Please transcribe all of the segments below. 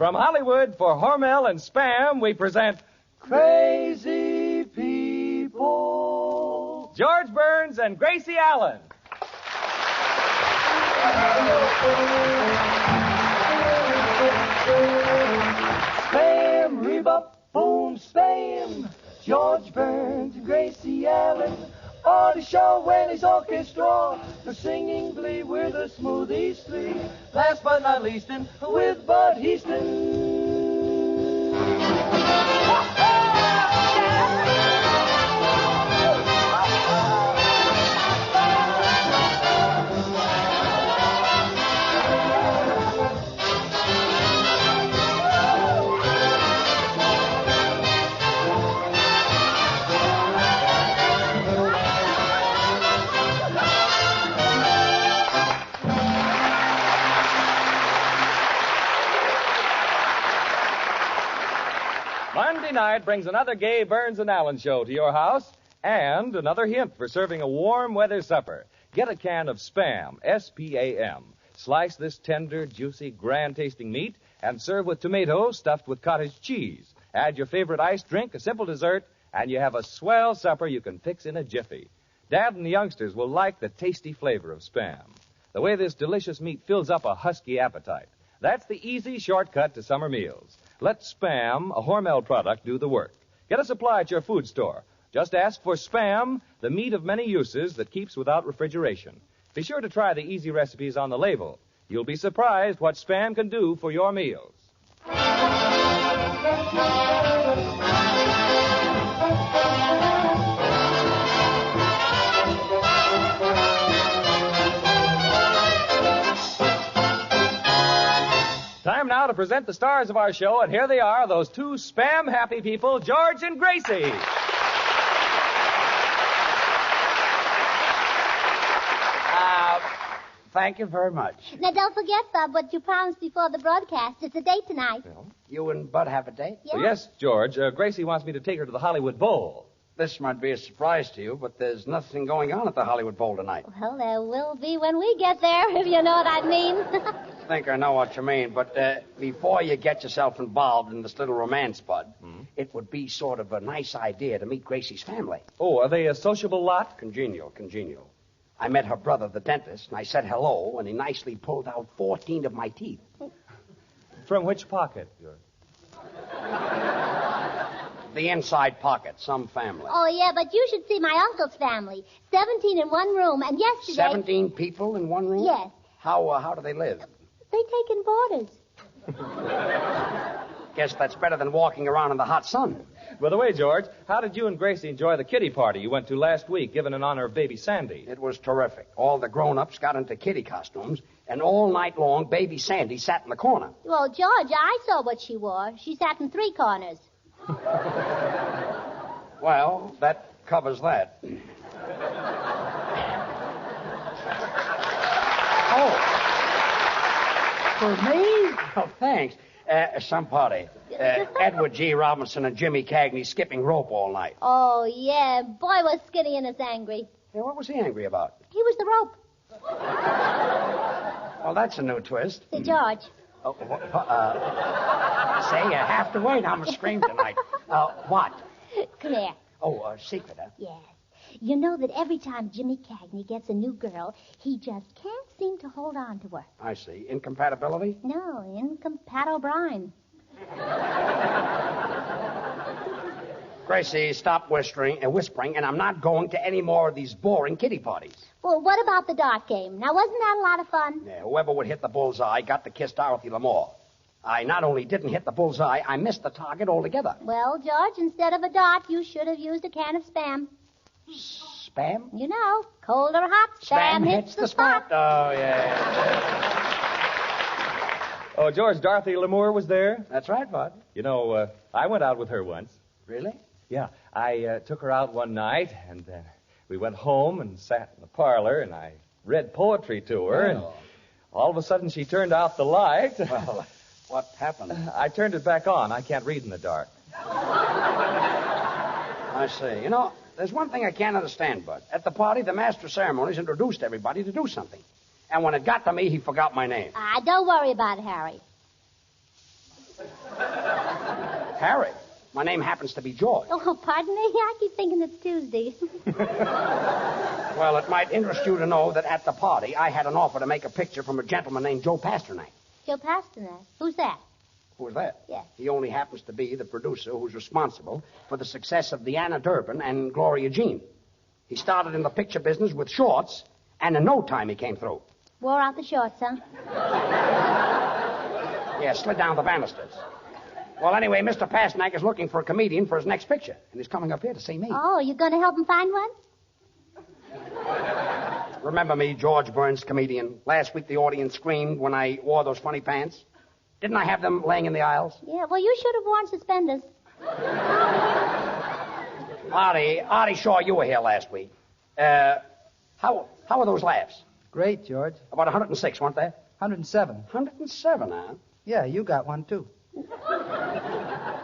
From Hollywood, for Hormel and Spam, we present Crazy People. George Burns and Gracie Allen. Spam, rebop, boom, spam. George Burns and Gracie Allen on the show when his orchestra for singing glee with the Smoothies three. Last but not least, with Bud Heaston. Monday night brings another gay Burns and Allen show to your house and another hint for serving a warm weather supper. Get a can of Spam, S-P-A-M. Slice this tender, juicy, grand-tasting meat and serve with tomatoes stuffed with cottage cheese. Add your favorite iced drink, a simple dessert, and you have a swell supper you can fix in a jiffy. Dad and the youngsters will like the tasty flavor of Spam. The way this delicious meat fills up a husky appetite. That's the easy shortcut to summer meals. Let Spam, a Hormel product, do the work. Get a supply at your food store. Just ask for Spam, the meat of many uses that keeps without refrigeration. Be sure to try the easy recipes on the label. You'll be surprised what Spam can do for your meals. Time now to present the stars of our show, and here they are, those two Spam-happy people, George and Gracie. Thank you very much. Now, don't forget, Bub, what you promised before the broadcast. It's a date tonight. Well, You and Bud have a date? Yeah? yes, George. Gracie wants me to take her to the Hollywood Bowl. This might be a surprise to you, but there's nothing going on at the Hollywood Bowl tonight. Well, there will be when we get there, if you know what I mean. I think I know what you mean, but before you get yourself involved in this little romance, Bud, it would be sort of a nice idea to meet Gracie's family. Oh, are they a sociable lot? Congenial. I met her brother, the dentist, and I said hello, and he nicely pulled out 14 of my teeth. From which pocket, George? The inside pocket, some family. Oh, yeah, but you should see my uncle's family. 17 in one room, and yesterday... 17 people in one room? Yes. How do they live? They take in boarders. Guess that's better than walking around in the hot sun. By the way, George, how did you and Gracie enjoy the kiddie party you went to last week, given in honor of baby Sandy? It was terrific. All the grown-ups got into kitty costumes, and all night long, baby Sandy sat in the corner. Well, George, I saw what she wore. She sat in three corners. Well, that covers that. Oh. For me? Oh, thanks. Some party. Edward G. Robinson and Jimmy Cagney skipping rope all night. Oh, yeah. Boy, was Skinny and us angry. Yeah, what was he angry about? He was the rope. Well, that's a new twist. Say, George. Oh, say, you have to wait. I'm a scream tonight. What? Come here. Oh, secret, huh? Yes. You know that every time Jimmy Cagney gets a new girl, he just can't seem to hold on to her. I see. Incompatibility? No, incompatible brine. Gracie, stop whispering, and I'm not going to any more of these boring kiddie parties. Well, what about the dart game? Now, wasn't that a lot of fun? Yeah, whoever would hit the bullseye got to kiss Dorothy Lamour. I not only didn't hit the bullseye, I missed the target altogether. Well, George, instead of a dart, you should have used a can of Spam. Spam? You know, cold or hot, Spam hits the spot. Oh, yeah. Oh, George, Dorothy Lamour was there. That's right, Bud. You know, I went out with her once. Really? Yeah, I took her out one night, and then we went home and sat in the parlor, and I read poetry to her, and all of a sudden she turned out the light. Well, what happened? I turned it back on. I can't read in the dark. I see. You know, there's one thing I can't understand, Bud. At the party, the master of ceremonies introduced everybody to do something. And when it got to me, he forgot my name. Don't worry about it, Harry. Harry. My name happens to be George. Oh, pardon me? I keep thinking it's Tuesday. Well, it might interest you to know that at the party, I had an offer to make a picture from a gentleman named Joe Pasternak. Joe Pasternak. Who's that? Who's that? Yeah. He only happens to be the producer who's responsible for the success of Deanna Durbin and Gloria Jean. He started in the picture business with shorts, and in no time he came through. Wore out the shorts, huh? Yeah, slid down the banisters. Well, anyway, Mr. Pasternak is looking for a comedian for his next picture, and he's coming up here to see me. Oh, you going to help him find one? Remember me, George Burns, comedian? Last week the audience screamed when I wore those funny pants. Didn't I have them laying in the aisles? Yeah, well, you should have worn suspenders. Artie Shaw, you were here last week. How were those laughs? Great, George. About 106, weren't they? 107. 107, huh? Yeah, you got one, too.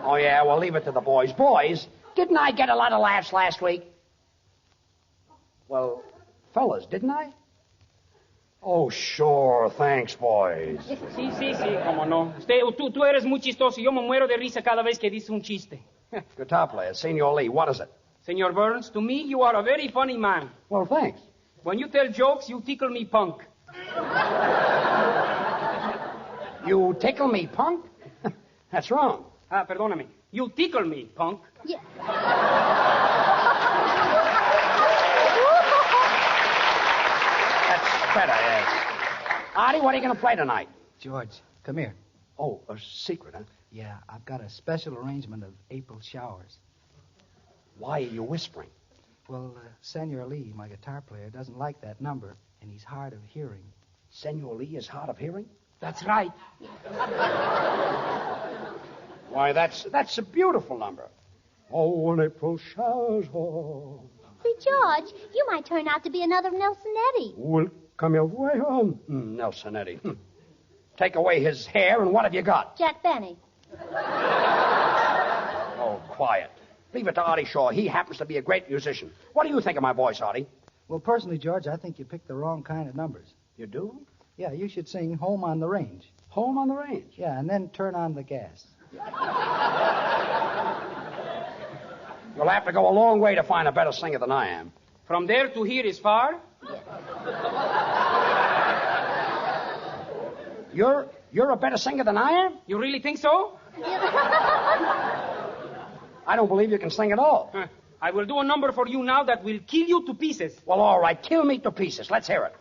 Oh, yeah, well, leave it to the boys. Boys, didn't I get a lot of laughs last week? Well, fellas, didn't I? Oh, sure. Thanks, boys. Sí, cómo no. Tú eres muy chistoso. Yo me muero de risa cada vez que dices un chiste. Guitar player, Senor Lee, what is it? Senor Burns, to me, you are a very funny man. Well, thanks. When you tell jokes, you tickle me punk. You tickle me, punk? That's wrong. Perdóname. You tickle me, punk. Yeah. That's better, yes. Artie, what are you going to play tonight? George, come here. Oh, a secret, huh? Yeah, I've got a special arrangement of April showers. Why are you whispering? Well, Senor Lee, my guitar player, doesn't like that number, and he's hard of hearing. Senor Lee is hard of hearing? That's right. Why, that's a beautiful number. Oh, when April showers fall. See, George, you might turn out to be another Nelson Eddy. Will come away home. Nelson Eddy. Take away his hair, and what have you got? Jack Benny. Oh, quiet. Leave it to Artie Shaw. He happens to be a great musician. What do you think of my voice, Artie? Well, personally, George, I think you picked the wrong kind of numbers. You do? Yeah, you should sing Home on the Range. Home on the Range? Yeah, and then turn on the gas. You'll have to go a long way to find a better singer than I am. From there to here is far. You're a better singer than I am? You really think so? I don't believe you can sing at all. I will do a number for you now that will kill you to pieces. Well, all right. Kill me to pieces. Let's hear it.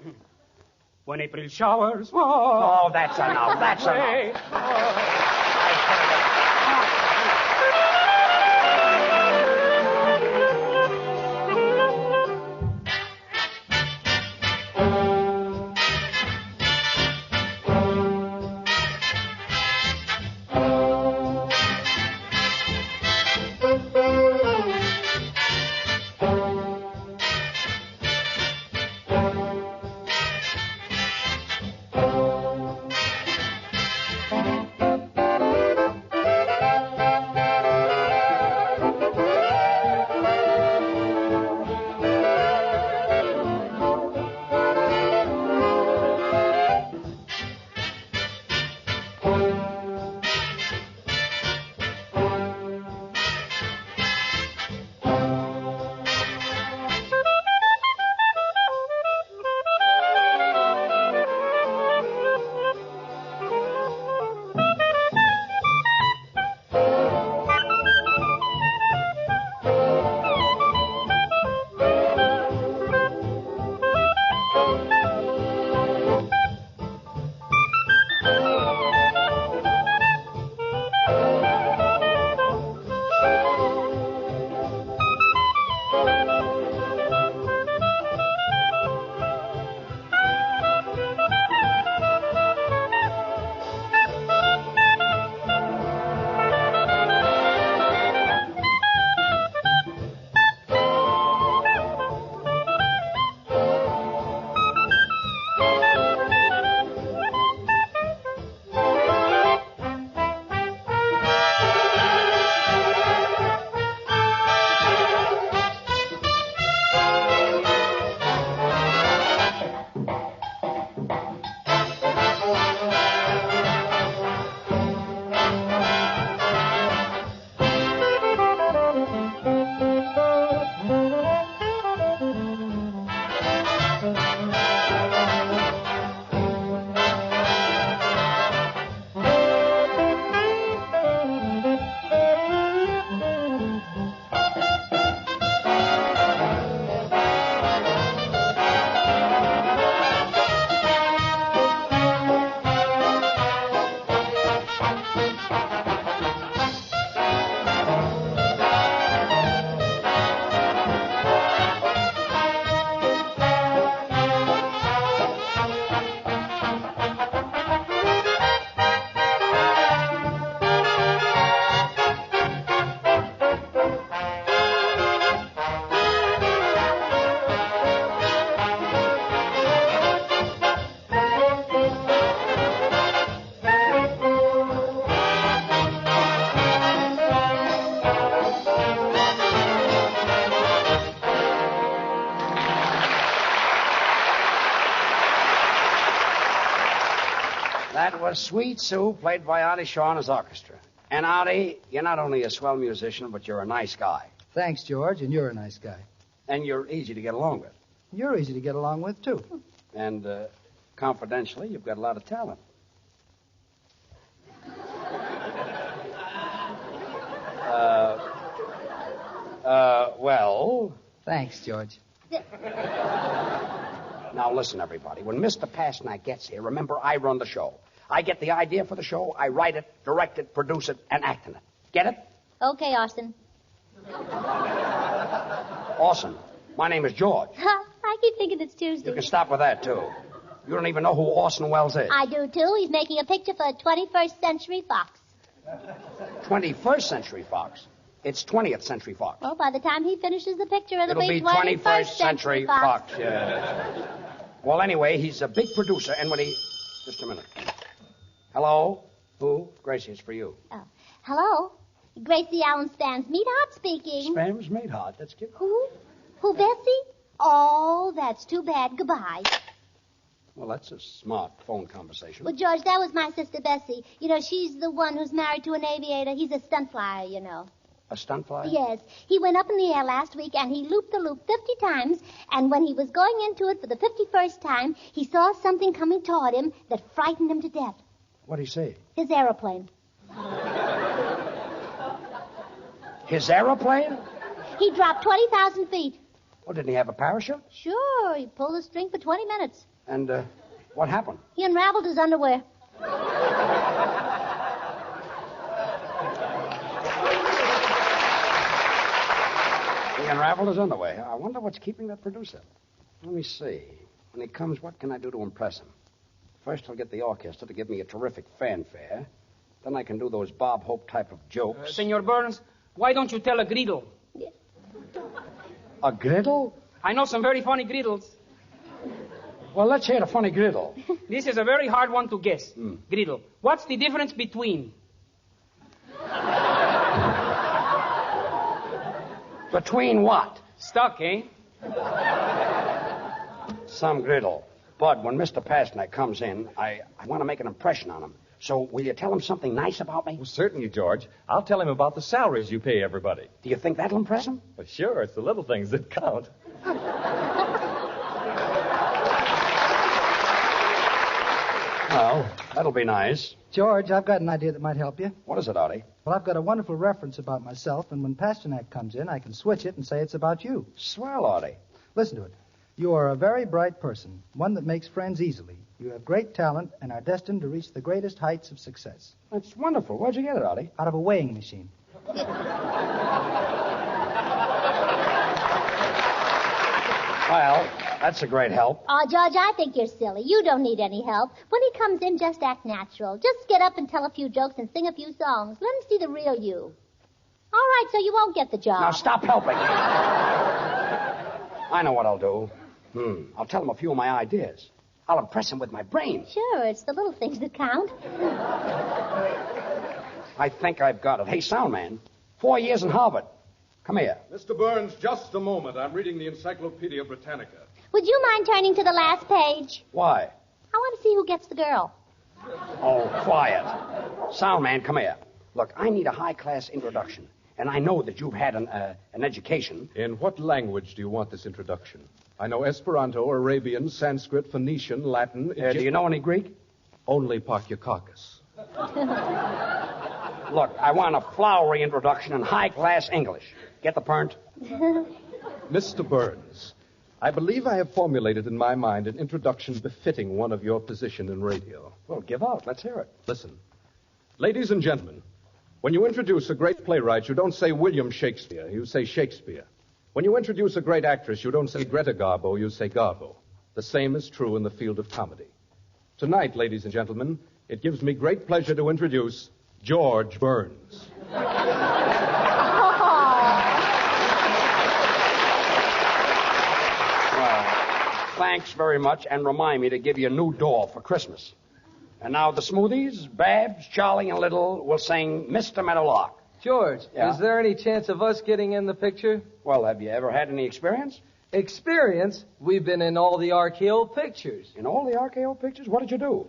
When April showers fall. Oh, that's enough. That's enough. That was Sweet Sue, played by Artie Shaw and his orchestra. And Artie, you're not only a swell musician, but you're a nice guy. Thanks, George, and you're a nice guy. And you're easy to get along with. You're easy to get along with, too. And, confidentially, you've got a lot of talent. Well... Thanks, George. Now, listen, everybody. When Mr. Pasternak gets here, remember, I run the show. I get the idea for the show, I write it, direct it, produce it, and act in it. Get it? Okay, Austin. Awesome. My name is George. I keep thinking it's Tuesday. You can stop with that, too. You don't even know who Orson Welles is. I do, too. He's making a picture for 21st Century Fox. 21st Century Fox? It's 20th Century Fox. Well, by the time he finishes the picture, it'll be 21st Century Fox. Yeah. Well, anyway, he's a big producer, and when he... Just a minute. Hello? Who? Gracie, it's for you. Oh. Hello? Gracie Allen Spam's Meatheart speaking. Spam's Meatheart. That's cute. Who? Who, Bessie? Oh, that's too bad. Goodbye. Well, that's a smart phone conversation. Well, George, that was my sister Bessie. You know, she's the one who's married to an aviator. He's a stunt flyer, you know. A stunt flyer? Yes. He went up in the air last week, and he looped the loop 50 times, and when he was going into it for the 51st time, he saw something coming toward him that frightened him to death. What'd he say? His aeroplane. His aeroplane? He dropped 20,000 feet. Oh, didn't he have a parachute? Sure. He pulled the string for 20 minutes. And, what happened? He unraveled his underwear. He unraveled his underwear. I wonder what's keeping that producer. Let me see. When he comes, what can I do to impress him? First, I'll get the orchestra to give me a terrific fanfare. Then I can do those Bob Hope type of jokes. Senor Burns, why don't you tell a griddle? A griddle? I know some very funny griddles. Well, let's hear the funny griddle. This is a very hard one to guess. Griddle. What's the difference between? Between what? Stuck, eh? Some griddle. Bud, when Mr. Pasternak comes in, I want to make an impression on him. So will you tell him something nice about me? Well, certainly, George. I'll tell him about the salaries you pay everybody. Do you think that'll impress him? Well, sure. It's the little things that count. Well, that'll be nice. George, I've got an idea that might help you. What is it, Artie? Well, I've got a wonderful reference about myself, and when Pasternak comes in, I can switch it and say it's about you. Swell, Artie. Listen to it. You are a very bright person, one that makes friends easily. You have great talent and are destined to reach the greatest heights of success. That's wonderful. Where'd you get it, Artie? Out of a weighing machine. Well, that's a great help. Oh, George, I think you're silly. You don't need any help. When he comes in, just act natural. Just get up and tell a few jokes and sing a few songs. Let him see the real you. All right, so you won't get the job. Now, stop helping. I know what I'll do. I'll tell him a few of my ideas. I'll impress him with my brains. Sure, it's the little things that count. I think I've got it. Hey, sound man, 4 years in Harvard. Come here. Mr. Burns, just a moment. I'm reading the Encyclopedia Britannica. Would you mind turning to the last page? Why? I want to see who gets the girl. Oh, quiet. Sound man, come here. Look, I need a high-class introduction. And I know that you've had an education. In what language do you want this introduction? I know Esperanto, Arabian, Sanskrit, Phoenician, Latin. Do you know any Greek? Only Pakyakakis. Look, I want a flowery introduction in high-class English. Get the point? Mr. Burns, I believe I have formulated in my mind an introduction befitting one of your position in radio. Well, give out. Let's hear it. Listen. Ladies and gentlemen, when you introduce a great playwright, you don't say William Shakespeare, you say Shakespeare. When you introduce a great actress, you don't say Greta Garbo, you say Garbo. The same is true in the field of comedy. Tonight, ladies and gentlemen, it gives me great pleasure to introduce George Burns. Well, thanks very much, and remind me to give you a new doll for Christmas. And now the Smoothies, Babs, Charlie, and Little will sing Mr. Meadowlark. George, Yeah? is there any chance of us getting in the picture? Well, have you ever had any experience? Experience? We've been in all the RKO pictures. In all the RKO pictures? What did you do?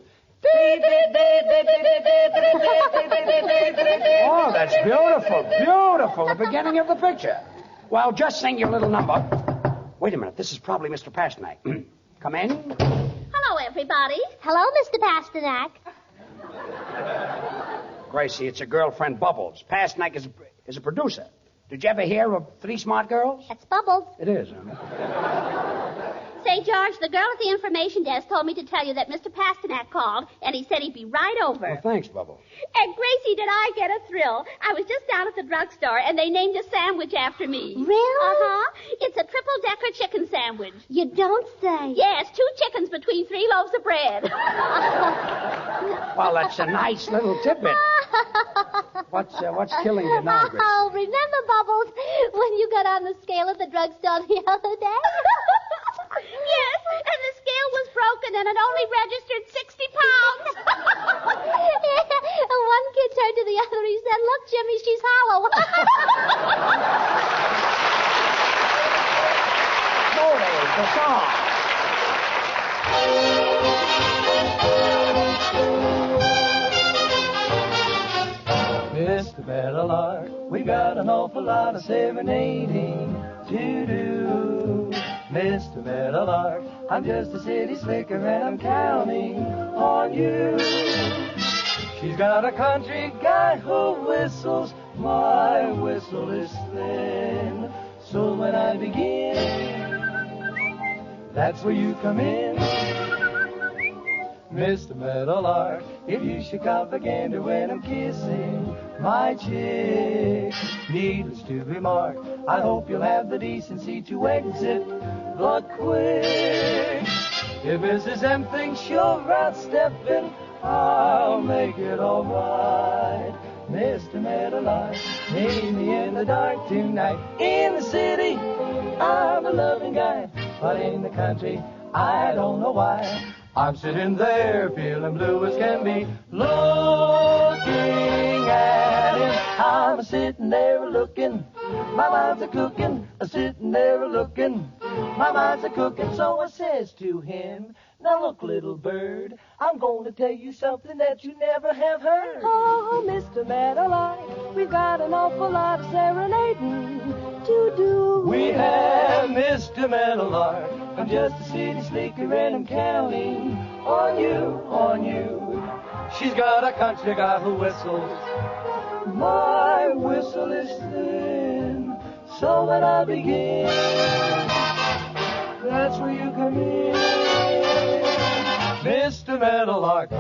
Oh, that's beautiful, beautiful. The beginning of the picture. Well, just sing your little number. Wait a minute. This is probably Mr. Pasternak. Come in. Hello, everybody. Hello, Mr. Pasternak. Gracie, it's your girlfriend, Bubbles. Pasternak is a producer. Did you ever hear of Three Smart Girls? That's Bubbles. It is, huh? Say, George, the girl at the information desk told me to tell you that Mr. Pasternak called, and he said he'd be right over. Well, thanks, Bubbles. And Gracie, did I get a thrill? I was just down at the drugstore, and they named a sandwich after me. Really? Uh-huh. It's a triple-decker chicken sandwich. You don't say. Yes, 2 chickens between 3 loaves of bread. Well, that's a nice little tidbit. What's killing you now, Gracie? Oh, remember, Bubbles, when you got on the scale at the drugstore the other day? Yes, and the scale was broken and it only registered 60 pounds. And one kid turned to the other. He said, "Look, Jimmy, she's hollow." Mr. Meadowlark, we got an awful lot of serenading to do. Mr. Meadowlark, I'm just a city slicker and I'm counting on you. She's got a country guy who whistles, my whistle is thin. So when I begin, that's where you come in. Mr. Meadowlark, if you should come again to when I'm kissing my chick, needless to remark, I hope you'll have the decency to exit the quick. If Mrs. M thinks you're outstepping, I'll make it all right. Mr. Meadowlark, meet me in the dark tonight. In the city, I'm a loving guy, but in the country, I don't know why. I'm sitting there feeling blue as can be, looking at him. I'm sitting there looking, my mind's a cooking, sitting there looking, my mind's a cooking. So I says to him, "Now look, little bird, I'm going to tell you something that you never have heard." Oh, Mr. Meadowlark, we've got an awful lot of serenading to do. We have Mr. Meadowlark, I'm just a city slicker and I'm counting on you, on you. She's got a country guy who whistles, my whistle is thin. So when I begin, that's where you come in. Mr. Meadowlark,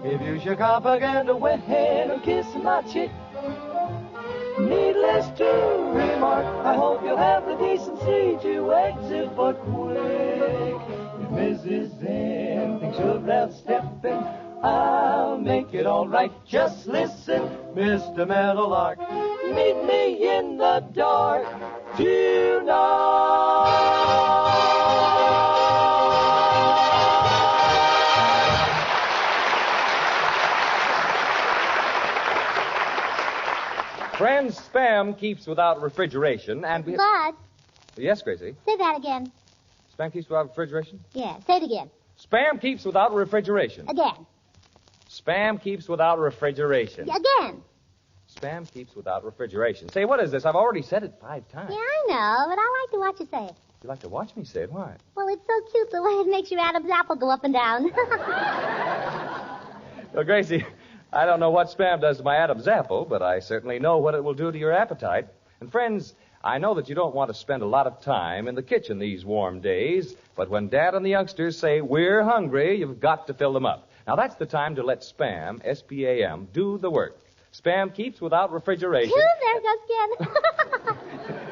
if you should come again to when I'm kissing my chick, needless to remark, I hope you'll have the decency to exit but quick. If Mrs. M thinks you're outstepping, I'll make it all right. Just listen, Mr. Meadowlark, meet me in the dark Friends, Spam keeps without refrigeration, and we... Bud, Yes, Gracie? say that again. Spam keeps without refrigeration? Yeah, say it again. Spam keeps without refrigeration. Again. Spam keeps without refrigeration. Again. Spam keeps without refrigeration. Say, what is this? I've already said it 5 times. Yeah, I know, but I like to watch you say it. You like to watch me say it? Why? Well, it's so cute the way it makes your Adam's apple go up and down. Well, Gracie, I don't know what Spam does to my Adam's apple, but I certainly know what it will do to your appetite. And friends, I know that you don't want to spend a lot of time in the kitchen these warm days, but when Dad and the youngsters say, "We're hungry," you've got to fill them up. Now, that's the time to let Spam, S-P-A-M, do the work. Spam keeps without refrigeration. There goes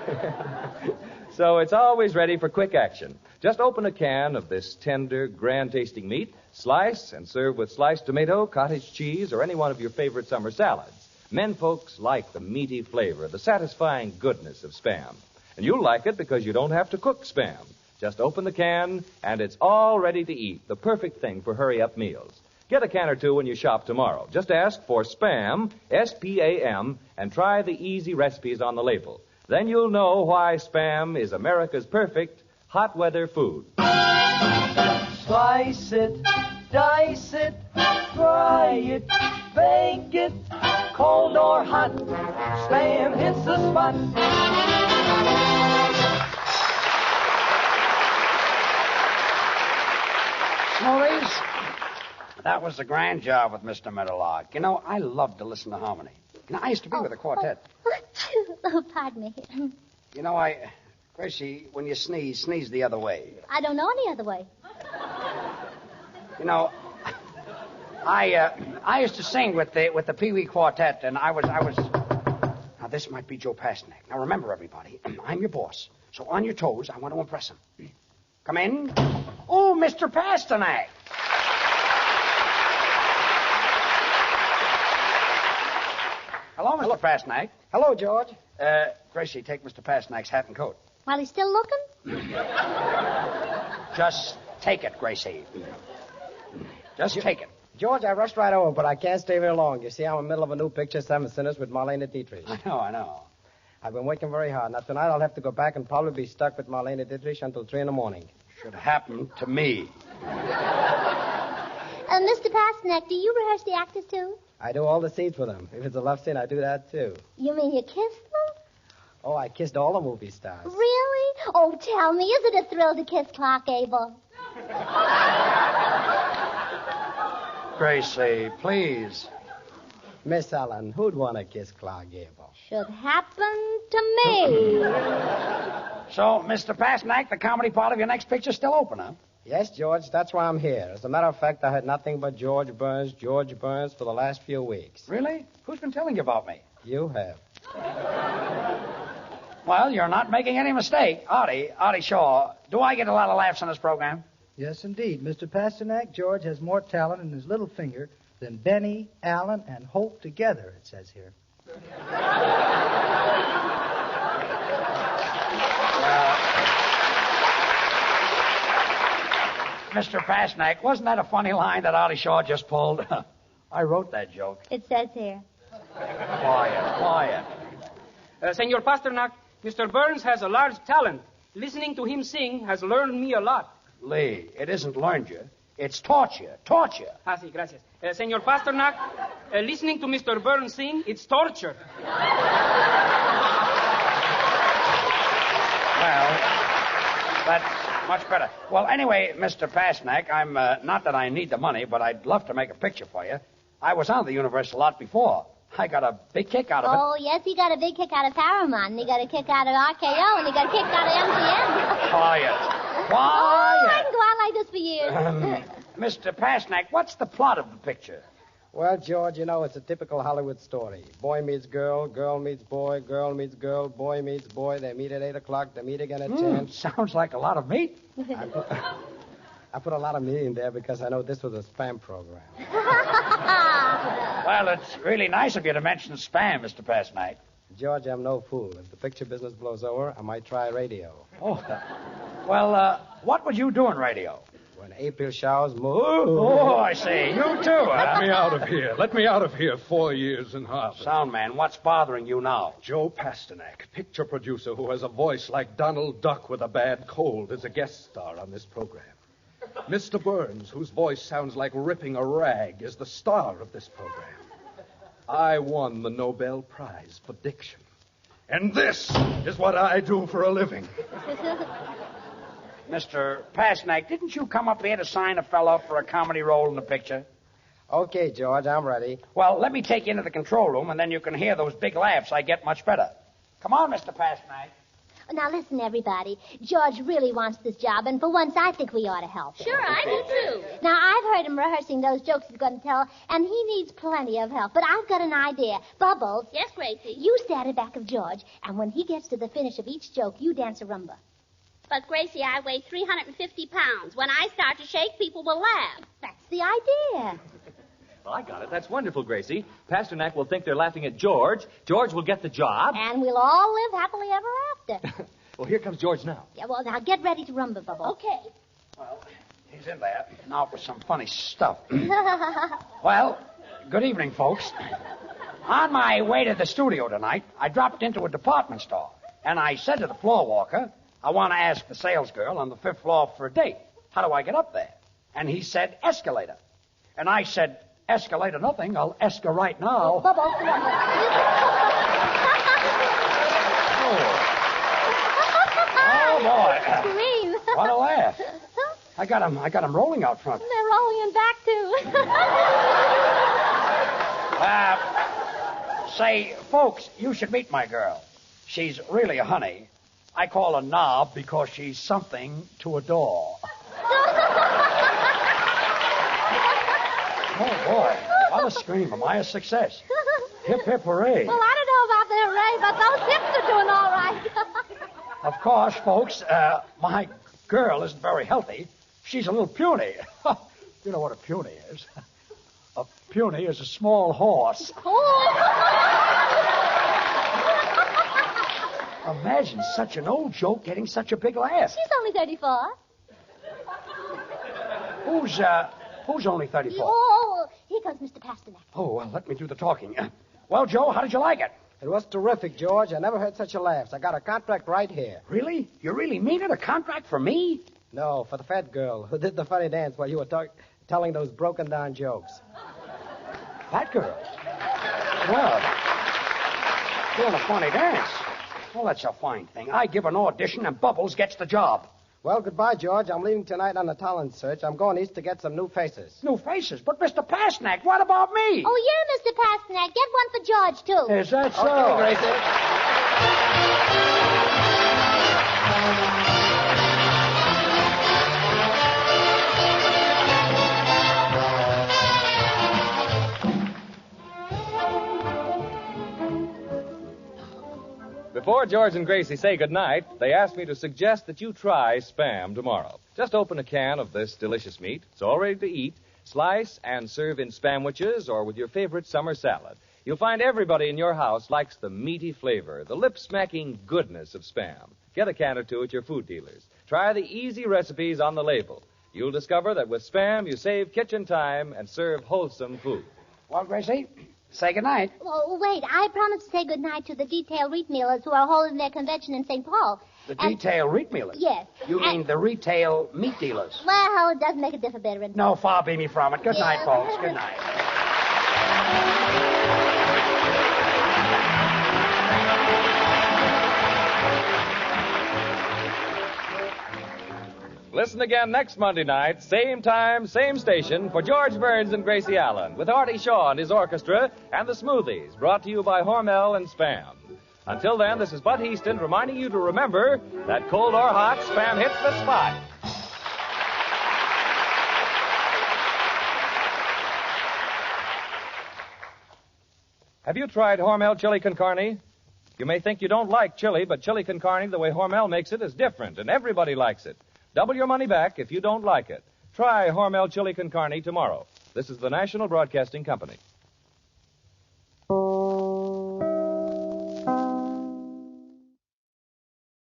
again. So it's always ready for quick action. Just open a can of this tender, grand-tasting meat, slice, and serve with sliced tomato, cottage cheese, or any one of your favorite summer salads. Men folks like the meaty flavor, the satisfying goodness of Spam. And you'll like it because you don't have to cook Spam. Just open the can, and it's all ready to eat, the perfect thing for hurry-up meals. Get a can or two when you shop tomorrow. Just ask for Spam, S-P-A-M, and try the easy recipes on the label. Then you'll know why Spam is America's perfect hot weather food. Slice it, dice it, fry it, bake it, cold or hot. Spam hits the spot. Smoothies, that was a grand job with Mr. Meadowlark. You know, I love to listen to harmony. You know, I used to be with a quartet. Oh, pardon me. You know, Gracie, when you sneeze the other way. I don't know any other way. You know, I used to sing with the Pee Wee Quartet, and I was. Now, this might be Joe Pasternak. Now, remember, everybody, I'm your boss. So on your toes, I want to impress him. Come in. Oh, Mr. Pasternak. Hello, Mr. Pasternak. Hello, George. Gracie, take Mr. Pasternak's hat and coat. While he's still looking? Just take it, Gracie. Just take it. George, I rushed right over, but I can't stay very long. You see, I'm in the middle of a new picture, Seven Sinners, with Marlene Dietrich. I know. I've been working very hard. Now, tonight I'll have to go back and probably be stuck with Marlene Dietrich until 3 in the morning. Should happen to me. Mr. Pasternak, do you rehearse the actors, too? I do all the scenes for them. If it's a love scene, I do that, too. You mean you kiss them? Oh, I kissed all the movie stars. Really? Oh, tell me, is it a thrill to kiss Clark Gable? Gracie, please. Miss Ellen, who'd want to kiss Clark Gable? Should happen to me. So, Mr. Pasternak, the comedy part of your next picture's still open, huh? Yes, George, that's why I'm here. As a matter of fact, I had nothing but George Burns for the last few weeks. Really? Who's been telling you about me? You have. Well, you're not making any mistake. Artie Shaw, do I get a lot of laughs on this program? Yes, indeed. Mr. Pasternak, George has more talent in his little finger than Benny, Allen, and Hope together, it says here. Mr. Pasternak, wasn't that a funny line that Artie Shaw just pulled? I wrote that joke. It says here. Quiet. Senor Pasternak, Mr. Burns has a large talent. Listening to him sing has learned me a lot. Lee, it isn't learned you. It's taught you. Ah, sí, gracias. Senor Pasternak, listening to Mr. Burns sing, it's torture. Well, that's much better. Well, anyway, Mr. Pasternak, I'm not that I need the money, but I'd love to make a picture for you. I was on the Universal lot before. I got a big kick out of it. Oh, yes, he got a big kick out of Paramount, and he got a kick out of RKO, and he got a kick out of MGM. Quiet. Oh, I can go on like this for years. Mr. Pasternak, what's the plot of the picture? Well, George, you know, it's a typical Hollywood story. Boy meets girl, girl meets boy, girl meets girl, boy meets boy. They meet at 8 o'clock, they meet again at 10. Sounds like a lot of meat. I put a lot of meat in there because I know this was a spam program. Well, it's really nice of you to mention spam, Mr. Pasternak. George, I'm no fool. If the picture business blows over, I might try radio. Oh, well, what would you do in radio? When April showers move. Oh, I see. You too, huh? Let me out of here. 4 years in Harvard. Sound man, what's bothering you now? Joe Pasternak, picture producer who has a voice like Donald Duck with a bad cold, is a guest star on this program. Mr. Burns, whose voice sounds like ripping a rag, is the star of this program. I won the Nobel Prize for diction. And this is what I do for a living. Mr. Pasternak, didn't you come up here to sign a fellow up for a comedy role in the picture? Okay, George, I'm ready. Well, let me take you into the control room, and then you can hear those big laughs I get much better. Come on, Mr. Pasternak. Now, listen, everybody. George really wants this job, and for once, I think we ought to help him. Sure, I do, too. Now, I've heard him rehearsing those jokes he's going to tell, and he needs plenty of help. But I've got an idea. Bubbles. Yes, Gracie? You stand at back of George, and when he gets to the finish of each joke, you dance a rumba. But, Gracie, I weigh 350 pounds. When I start to shake, people will laugh. That's the idea. Well, I got it. That's wonderful, Gracie. Pasternak will think they're laughing at George. George will get the job. And we'll all live happily ever after. Well, here comes George now. Yeah, well, now get ready to rumba, Bubbles. Okay. Well, he's in there. Now for some funny stuff. Well, good evening, folks. On my way to the studio tonight, I dropped into a department store, and I said to the floor walker, I want to ask the sales girl on the 5th floor for a date. How do I get up there? And he said, escalator. And I said, escalate or nothing, I'll ask her right now. Bubbles. Oh, boy. Green. What a laugh. I got 'em rolling out front. They're rolling in back, too. Say, folks, you should meet my girl. She's really a honey. I call her Knob because she's something to adore. Oh, boy. What a scream. Am I a success? Hip, hip, hooray. Well, I don't know about the hooray, but those hips are doing all right. Of course, folks, my girl isn't very healthy. She's a little puny. You know what a puny is? A puny is a small horse. Imagine such an old joke getting such a big laugh. She's only 34. Who's only 34? Oh, here comes Mr. Pasternak. Oh, well, let me do the talking. Well, Joe, how did you like it? It was terrific, George. I never heard such a laugh. I got a contract right here. Really? You really mean it? A contract for me? No, for the fat girl who did the funny dance while you were telling those broken-down jokes. Fat girl? Well, doing a funny dance. Well, that's a fine thing. I give an audition and Bubbles gets the job. Well, goodbye, George. I'm leaving tonight on a talent search. I'm going east to get some new faces. New faces? But, Mr. Pasternak, what about me? Oh, yeah, Mr. Pasternak. Get one for George, too. Is that so? Okay, Gracie. Before George and Gracie say goodnight, they asked me to suggest that you try Spam tomorrow. Just open a can of this delicious meat. It's all ready to eat. Slice and serve in Spamwiches or with your favorite summer salad. You'll find everybody in your house likes the meaty flavor, the lip-smacking goodness of Spam. Get a can or two at your food dealers. Try the easy recipes on the label. You'll discover that with Spam, you save kitchen time and serve wholesome food. Well, Gracie, say goodnight. Oh, wait. I promised to say goodnight to the detail wheat millers who are holding their convention in St. Paul. The detail wheat millers? Yes. You mean the retail meat dealers? Well, it doesn't make a difference, veteran. No, far be me from it. Good night, folks. Good night. Listen again next Monday night, same time, same station, for George Burns and Gracie Allen, with Artie Shaw and his orchestra, and the Smoothies, brought to you by Hormel and Spam. Until then, this is Bud Easton reminding you to remember that cold or hot, Spam hits the spot. Have you tried Hormel Chili Con Carne? You may think you don't like chili, but chili con carne, the way Hormel makes it, is different, and everybody likes it. Double your money back if you don't like it. Try Hormel Chili Con Carne tomorrow. This is the National Broadcasting Company.